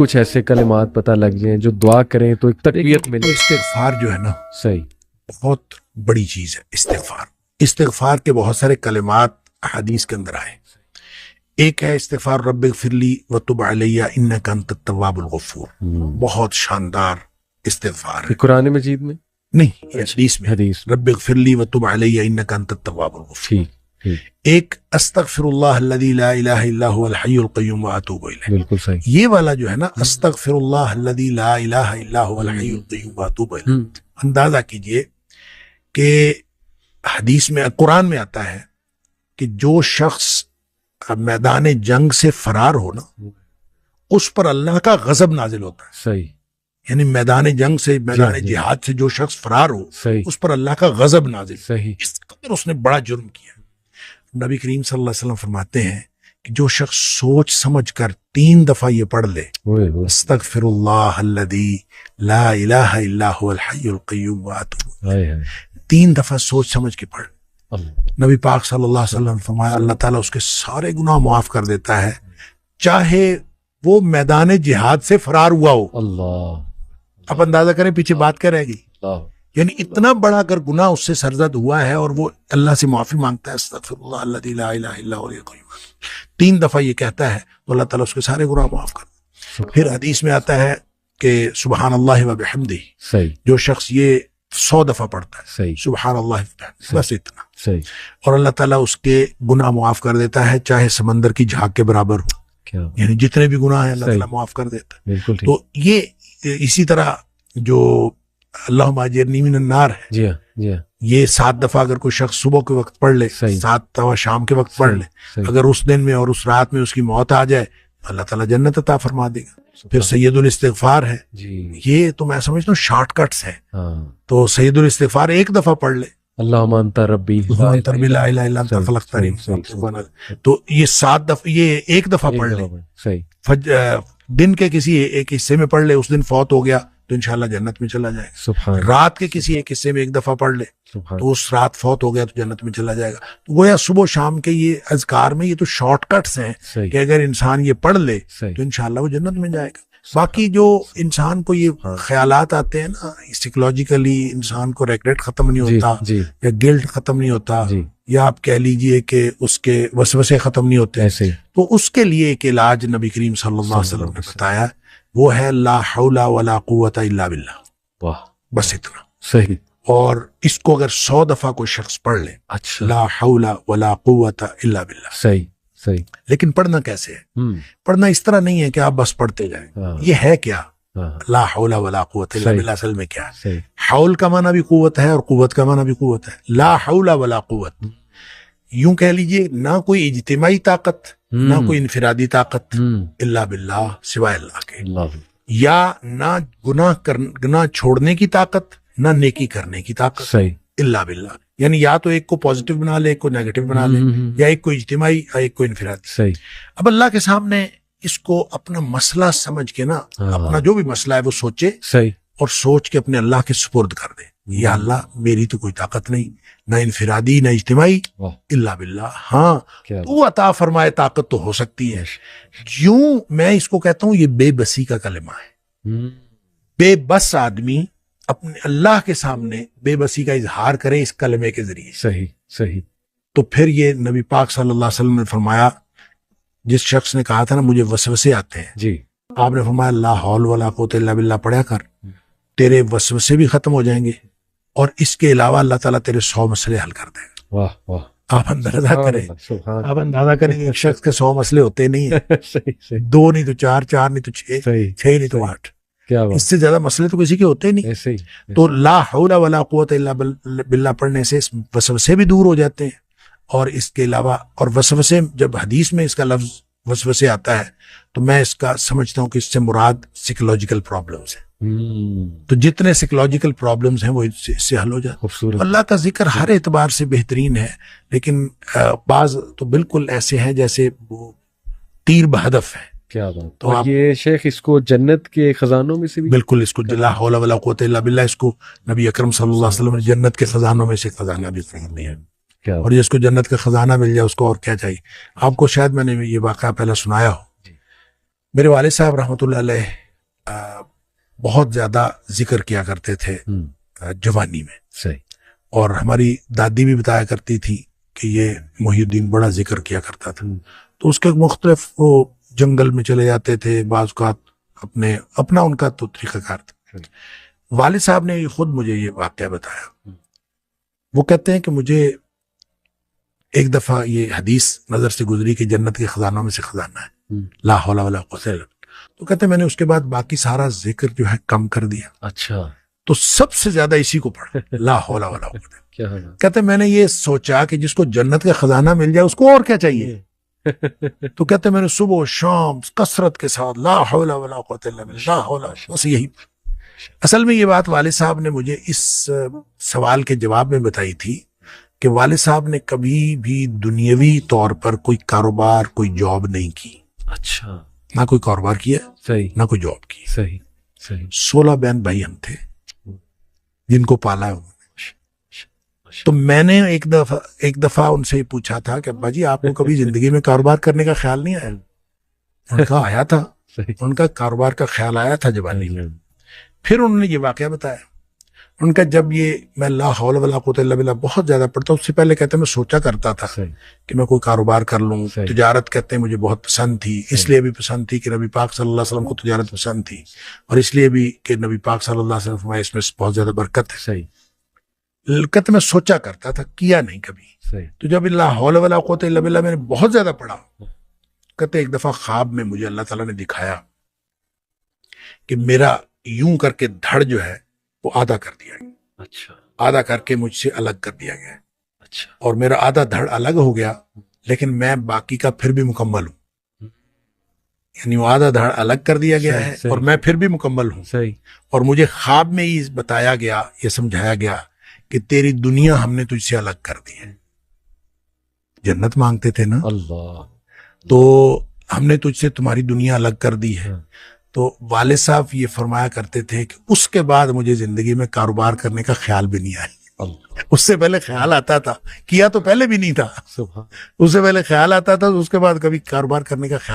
کچھ ایسے کلمات پتہ لگ جائیں جو دعا کریں تو ایک تقویت ملے. استغفار جو ہے نا صحیح بہت بڑی چیز ہے. استغفار کے بہت سارے کلمات حدیث کے اندر آئے. ایک ہے استغفار رب اغفر لی وتب علی انک انت التواب الغفور. بہت شاندار استغفار ہے. قرآن مجید میں نہیں، یہ حدیث میں. حدیث رب اغفر لی وتب علی انک انت التواب الغفور. ٹھیک. ایک استغفر اللہ الذی لا الہ الا هو الحی القیوم واتوب الیہ. بالکل صحیح. یہ والا جو ہے نا استغفر اللہ الذی لا الہ الا هو الحی القیوم واتوب الیہ، اندازہ کیجئے کہ حدیث میں قرآن میں آتا ہے کہ جو شخص میدان جنگ سے فرار ہو نا اس پر اللہ کا غضب نازل ہوتا ہے. صحیح. یعنی میدان جنگ سے، میدان جہاد سے جو شخص فرار ہو صحیح. اس پر اللہ کا غضب نازل. صحیح. اس قدر اس نے بڑا جرم کیا. نبی کریم صلی اللہ علیہ وسلم فرماتے ہیں کہ جو شخص سوچ سمجھ کر 3 دفعہ یہ پڑھ لے استغفر اللہ الذی لا الہ الا هو الحی القیوم واتوب الیہ، 3 دفعہ سوچ سمجھ کے پڑھ، نبی پاک صلی اللہ علیہ وسلم فرمایا اللہ تعالیٰ اس کے سارے گناہ معاف کر دیتا ہے، چاہے وہ میدان جہاد سے فرار ہوا ہو. اللہ. آپ اندازہ کریں پیچھے بات کیا رہے گی. اللہ. یعنی اتنا بڑا اگر گناہ اس سے سرزد ہوا ہے اور وہ اللہ سے معافی مانگتا ہے استغفر اللہ الذی لا الہ الا هو الحی القیوم، 3 دفعہ یہ کہتا ہے تو اللہ تعالیٰ اس کے سارے گناہ معاف کر دیتا ہے. پھر حدیث میں آتا ہے کہ سبحان اللہ و بحمدہ، صحیح. جو شخص یہ 100 دفعہ پڑھتا ہے صحیح. سبحان اللہ و بحمدہ، بس اتنا، صحیح. اور اللہ تعالیٰ اس کے گناہ معاف کر دیتا ہے چاہے سمندر کی جھاگ کے برابر ہو. کیا یعنی جتنے بھی گناہ ہیں اللہ صحیح. تعالیٰ معاف کر دیتا ہے. بالکل ٹھیک. تو یہ اسی طرح جو اللہم اجرنی من النار ہے، جی ہاں. جی ہاں. یہ 7 دفعہ اگر کوئی شخص صبح کے وقت پڑھ لے، صحیح. 7 دفعہ شام کے وقت پڑھ لے، صحیح. اگر اس دن میں اور اس رات میں اس کی موت آ جائے اللہ تعالیٰ جنت عطا فرما دے گا. پھر سید الاستغفار ہے. جی. یہ تو میں سمجھتا ہوں شارٹ کٹس ہیں. ہاں. تو سید الاستغفار 1 دفعہ پڑھ لے، اللہم انت ربی لا الہ الا انت خلقتنی، تو یہ 7 دفعہ، یہ 1 دفعہ پڑھ لے. صحیح. دن کے کسی ایک حصے میں پڑھ لے، اس دن فوت ہو گیا تو انشاءاللہ جنت میں چلا جائے گا. سبحان. رات کے کسی ایک حصے میں 1 دفعہ پڑھ لے سبحان. تو اس رات فوت ہو گیا تو جنت میں چلا جائے گا. تو گویا صبح شام کے یہ اذکار میں یہ تو شارٹ کٹس ہیں صحیح. کہ اگر انسان یہ پڑھ لے صحیح. تو انشاءاللہ وہ جنت میں جائے گا. باقی جو انسان کو یہ خیالات آتے ہیں نا، سائیکولوجیکلی انسان کو ریگریٹ ختم نہیں ہوتا، جی. یا گلٹ ختم نہیں ہوتا، جی. یا آپ کہہ لیجئے کہ اس کے وسوسے ختم نہیں ہوتے، ایسے تو اس کے لیے ایک علاج نبی کریم صلی اللہ علیہ وسلم نے بتایا، وہ ہے لا حول ولا قوت الا باللہ. واہ. بس اتنا. صحیح. اور اس کو اگر 100 دفعہ کوئی شخص پڑھ لے، اچھا. لا حول ولا قوت الا باللہ. صحیح. صحیح. لیکن پڑھنا کیسے ہے؟ پڑھنا اس طرح نہیں ہے کہ آپ بس پڑھتے جائیں. یہ ہے کیا لا حول ولا قوت الا باللہ؟ اصل میں کیا ہے؟ حول کا معنی بھی قوت ہے اور قوت کا معنی بھی قوت ہے. لا حول ولا قوت، یوں کہہ لیجئے نہ کوئی اجتماعی طاقت نہ کوئی انفرادی طاقت الا باللہ، سوائے اللہ کے، یا نہ گناہ چھوڑنے کی طاقت نہ نیکی کرنے کی طاقت صحیح الا باللہ. یعنی یا تو ایک کو پازیٹیو بنا لے، ایک کو نیگیٹو بنا لے، یا ایک کو اجتماعی یا ایک کو انفرادی. صحیح. اب اللہ کے سامنے اس کو اپنا مسئلہ سمجھ کے نا، اپنا جو بھی مسئلہ ہے وہ سوچے، صحیح، اور سوچ کے اپنے اللہ کے سپرد کر دے. یا اللہ میری تو کوئی طاقت نہیں، نہ انفرادی نہ اجتماعی، الا باللہ. ہاں تو عطا فرمائے طاقت تو ہو سکتی ہے. کیوں میں اس کو کہتا ہوں یہ بے بسی کا کلمہ ہے. بے بس آدمی اپنے اللہ کے سامنے بے بسی کا اظہار کرے اس کلمے کے ذریعے. صحیح صحیح. تو پھر یہ نبی پاک صلی اللہ علیہ وسلم نے فرمایا، جس شخص نے کہا تھا نا مجھے وسوسے آتے ہیں، جی، آپ نے فرمایا لا حول ولا قوت الا باللہ پڑھا کر، تیرے وسوسے بھی ختم ہو جائیں گے، اور اس کے علاوہ اللہ تعالیٰ تیرے 100 مسئلے حل کر دے گا. واہ واہ. آپ اندازہ کریں ایک شخص کے 100 مسئلے ہوتے نہیں ہیں. صحیح. 2 نہیں تو 4، 4 نہیں تو 6، 6 نہیں تو 8. اس سے زیادہ مسئلے تو کسی کے ہوتے نہیں. ایسے ہی. تو لا حول ولا قوت الا باللہ پڑھنے سے وسوسے بھی دور ہو جاتے ہیں. اور اس کے علاوہ، اور وسوسے جب حدیث میں اس کا لفظ وسوسے آتا ہے تو میں اس کا سمجھتا ہوں کہ اس سے مراد سائیکولوجیکل پرابلمز ہیں. تو جتنے سائیکولوجیکل پرابلمز ہیں وہ اس سے حل ہو جاتے ہیں. اللہ کا ذکر ہر اعتبار سے بہترین ہے، لیکن بعض تو بالکل ایسے ہیں جیسے وہ تیر بہدف ہے. کیا بات. تو یہ شیخ اس کو جنت کے خزانوں میں سے بھی بالکل، اس کو لا حول ولا قوت الا باللہ، اس کو نبی اکرم صلی اللہ علیہ وسلم نے جنت کے خزانوں میں سے خزانہ بھی قرار دیا ہے. اور جس کو جنت کا خزانہ مل جائے اس کو اور کیا چاہیے. آپ کو شاید میں نے یہ واقعہ پہلے سنایا ہو. میرے والد صاحب رحمۃ اللہ علیہ بہت زیادہ ذکر کیا کرتے تھے جوانی میں، صحیح. اور ہماری دادی بھی بتایا کرتی تھی کہ یہ محی الدین بڑا ذکر کیا کرتا تھا. تو اس کے مختلف وہ جنگل میں چلے جاتے تھے، بعض اوقات اپنا ان کا تو طریقہ کار تھا. والد صاحب نے خود مجھے یہ واقعہ بتایا. وہ کہتے ہیں کہ مجھے ایک دفعہ یہ حدیث نظر سے گزری کہ جنت کے خزانوں میں سے خزانہ ہے لا حول ولا قوت الا باللہ. تو کہتے ہیں میں نے اس کے بعد باقی سارا ذکر جو ہے کم کر دیا. اچھا. تو سب سے زیادہ اسی کو پڑھا لا حول ولا قوت. کیا کہتے ہیں میں نے یہ سوچا کہ جس کو جنت کا خزانہ مل جائے اس کو اور کیا چاہیے. تو کہتے ہیں میں نے صبح و شام کثرت کے ساتھ لا حول ولا قوت الا باللہ لا حول، بس یہی. اصل میں یہ بات والد صاحب نے مجھے اس سوال کے جواب میں بتائی تھی کہ والد صاحب نے کبھی بھی دنیاوی طور پر کوئی کاروبار، کوئی جاب نہیں کی. اچھا. نہ کوئی کاروبار کیا، صحیح، نہ کوئی جاب کی. صحیح صحیح. 16 بہن بھائی ہم تھے جن کو پالا ہے انہوں نے. تو میں نے ایک دفعہ ان سے پوچھا تھا کہ ابا جی آپ کو کبھی زندگی میں کاروبار کرنے کا خیال نہیں آیا؟ ان کا آیا تھا، ان کا کاروبار کا خیال آیا تھا جوانی میں. پھر انہوں نے یہ واقعہ بتایا ان کا، جب یہ میں لا حول ولا قوت الا باللہ بہت زیادہ پڑھتا، اس سے پہلے کہتے ہیں میں سوچا کرتا تھا کہ میں کوئی کاروبار کر لوں. تجارت کہتے ہیں مجھے بہت پسند تھی، اس لیے بھی پسند تھی کہ نبی پاک صلی اللہ علیہ وسلم کو تجارت پسند تھی، اور اس لیے بھی کہ نبی پاک صلی اللہ علیہ وسلم فرمایا اس میں بہت زیادہ برکت ہے. صحیح. کہتے میں سوچا کرتا تھا، کیا نہیں کبھی. تو جب لا حول ولا قوت الا باللہ میں نے بہت زیادہ پڑھا، کہتے ایک دفعہ خواب میں مجھے اللہ تعالیٰ نے دکھایا کہ میرا یوں کر کے دھڑ جو ہے وہ آدھا کر دیا گیا. اچھا. آدھا کر کے مجھ سے الگ کر دیا گیا. اچھا. اور میرا آدھا دھڑ الگ ہو گیا، لیکن میں باقی کا پھر بھی مکمل ہوں. یعنی وہ آدھا دھڑ الگ کر دیا گیا ہے اور میں پھر بھی مکمل ہوں. صحیح. اور مجھے خواب میں ہی بتایا گیا، یہ سمجھایا گیا کہ تیری دنیا ہم نے تجھ سے الگ کر دی ہے. جنت مانگتے تھے نا اللہ، تو ہم نے تجھ سے تمہاری دنیا الگ کر دی ہے. تو والد صاحب یہ فرمایا کرتے تھے کہ اس کے بعد مجھے زندگی میں کاروبار کرنے کا خیال بھی نہیں آیا. اس سے پہلے خیال آتا تھا، کیا تو پہلے بھی نہیں تھا، اس سے پہلے خیال آتا تھا، اس کے بعد کبھی کاروبار کرنے کا خیال